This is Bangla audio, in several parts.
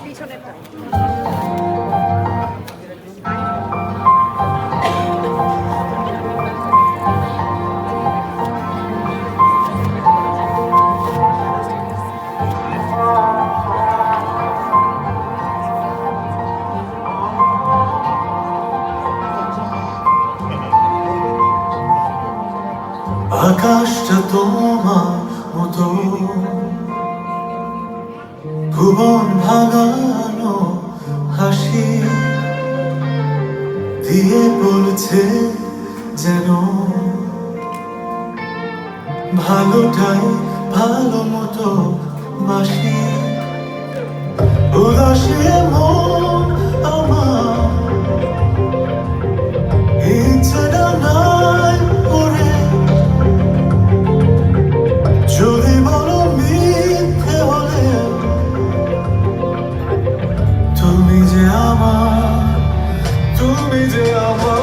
পিছনেরটা আকাশটা তোমার মতো ভুবন ভাঙানো হাসি দিয়ে বলছে যেন ভালোটাই ভালো মতো বাসি উদাসী মন আমার ইচ্ছেটা নাই করে যদি বলো মিথ্যে হলে তুমি যে আমার তুমি যে আমার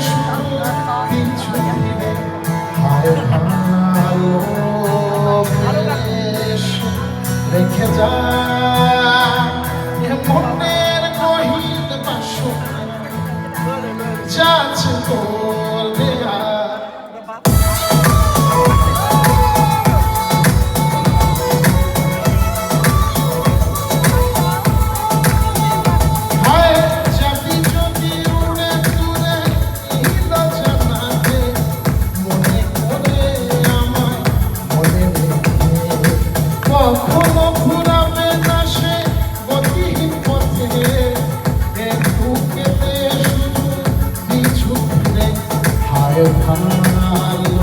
শুধু কিছু দিনে হায় ভালোবেসে রেখে যা এ মনের গহীন বাসনা যাচ্ছে তোর দেয়া কখনো ঘুরাবে না সে গতিহীন পথে একটু কেটে শুধু পিছু ফিরে হায় ভালোবেসে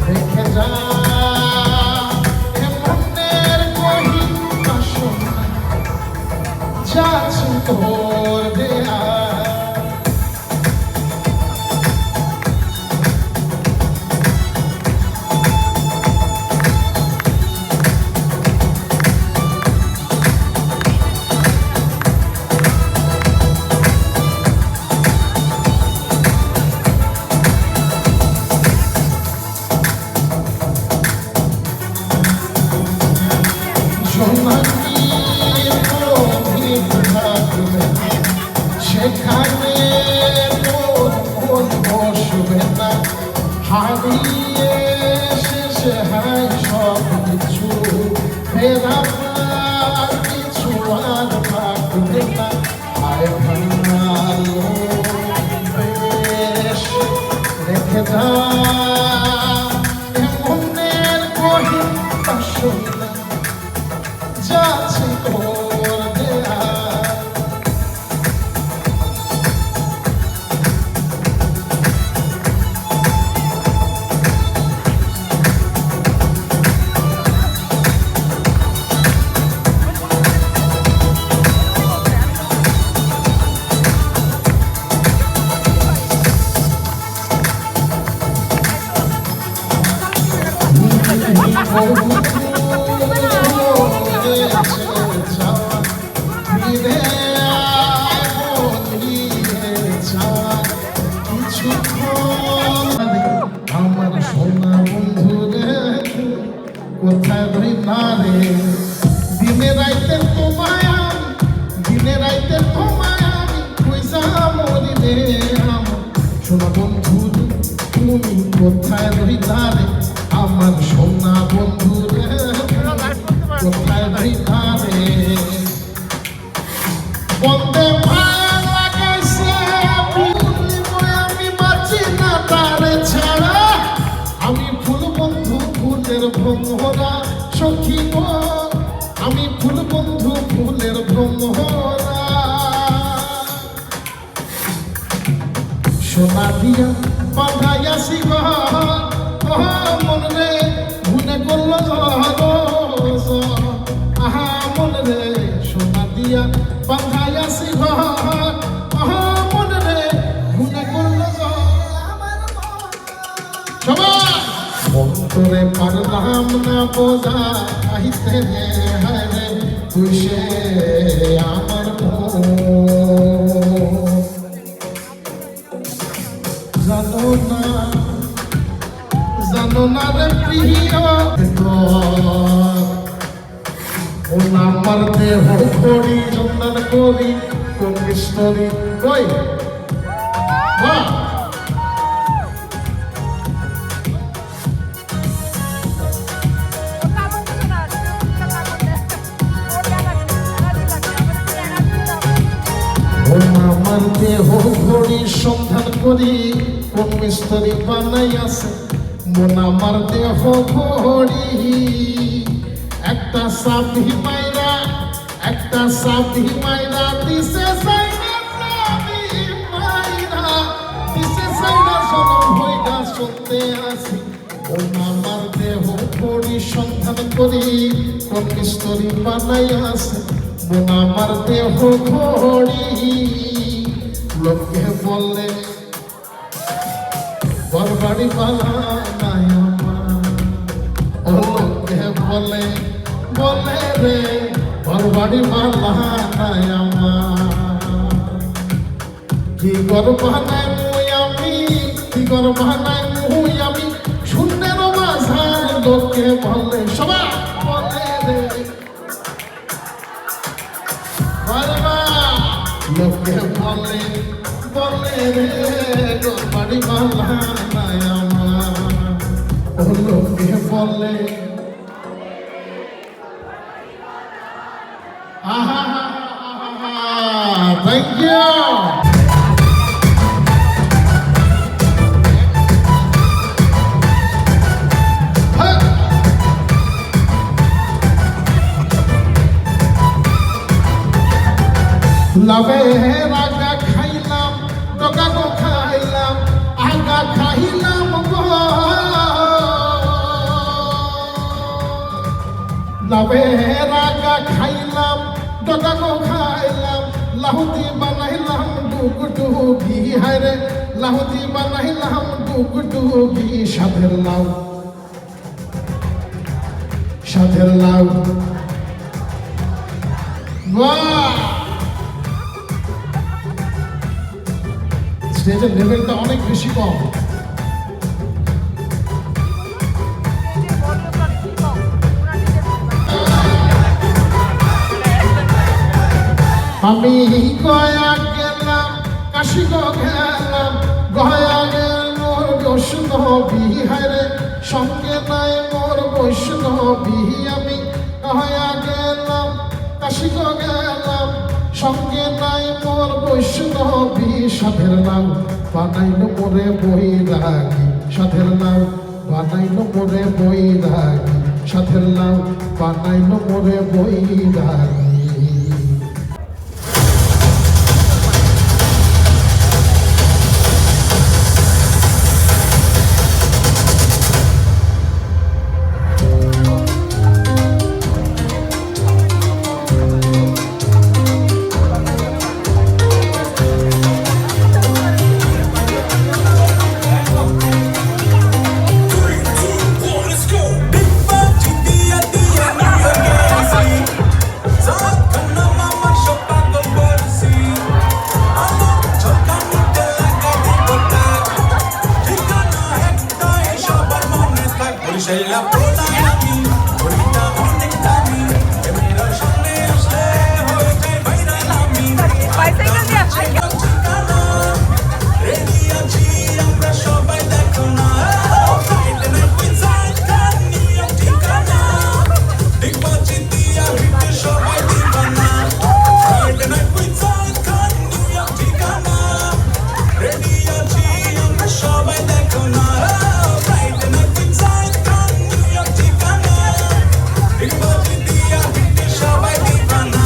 রেখে যা এ মনের গহীন বাসনা যাচ্ছে তোর দেয়া সেখানে মন বসবে না হারিয়ে শেষে হাই সব কিছু ফেরাবার কিছু আর থাকবে না হায় ভালো বেশ রেখে যা মনের গহীন বাসনা যাচ্ছে তোর দেয়া আমার সোনা বন্ধু রে কোথায় ধরি না রে দিনে রাইতে তোমায় দিনে রাইতে তোমায় আমি পয়সা মরি রে আমার সোনা বন্ধু তুমি কোথায় ধরি না রে আমার সোনা বন্ধু রে কোথায় ধরি না রে বন্দে মায়া লাগাইছে আমি বাঁচি না তারে ছাড়া আমি ফুল বন্ধু ফুলের ভ্রমরা সখী গো আমি ফুল বন্ধু ফুলের ভ্রমরা সোনা দিয়া বাঁধাইয়াছি মন রে ভুলে করল আহা মন রে সোনা দিয়া বাঁধাইয়াছি মন রে ভুলে করল সবাই অন্তরে পারলাম না বোঝা আহিতে রে হায় রে তুই সে আমার জানো না রে প্রিয় ও আমার দেহ করি চন্দন করি কোন মিস্টরি কই বাহ আমার দেহ ঘড়ির সন্ধান করি কোন মিস্ত্রি বানাই আছে মন আমার দেহ ঘড়ি একটা সাবি মাইরা দিছে সাইনা সনম হইয়া শুনতে আসি মন আমার দেহ ঘড়ির সন্ধান করি কোন মিস্ত্রি বানাই আছে মন আমার দেহ ঘড়ি লোকে বলে বরবাড়ি পালা নাই লোকে বলে রে বরবাড়ি পালা নাই কি গর্ব নাই মুই আমি কি গর্ব নাই মুই আমি শূন্যের মাঝার লোকে বলে সবাই বলে রে বারবা লোকে বলে বলে রে বাড়ি বালা নাই আমার ও লোকে বলে আহা থ্যাংক ইউ লবে রাগা খাইলাম ডগা গো খাইলাম আগা খাইলাম গো লবে রাগা খাইলাম ডগা গো খাইলাম লাহুতি বানাইলাম ডুগ ডুগি হায়রে লাহুতি বানাইলাম ডুগ ডুগি সাধের লাউ বাহ স্টেজের লেভেলটা অনেক বেশি কম আমি গয়া গেলাম কাশি গেলাম গয়া গেল মোর বৈষ্ণবী হায়রে সঙ্গে নাই মোর বৈষ্ণবী আমি গয়া গেলাম কাশি গেলাম সঙ্গে নাই মোর বৈষ্ণবী সাধের নাম বানাইল মোরে বৈরাগী সাধের নাম বানাইল মোরে বৈরাগী সাধের নাম বানাইল মোরে বৈরাগী Sheila Polani, Bonita Bonitani, Emira Shane Ashe, Hoye Baira Lami, পয়সা কেন দিয়ে আসছে Chikana, Ready Achi, Amra Shobai Dekona, Friday night with Zalkan, New York Chikana, Digba Chindiya, Hit Shobai Divana, Friday night with Zalkan, New York Chikana, Ready Achi, Amra Shobai Dekona, Friday night with Zalkan, New York Chikana, Digba Chindiya, Hit Shobai Divana.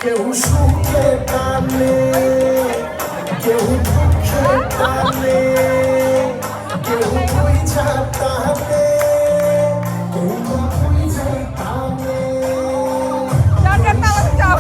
কেউ সুখে টানে কেউ দুঃখে টানে কেউ বুঝা টানে কেউ বুঝা টানে দরকার না আমাদের যাও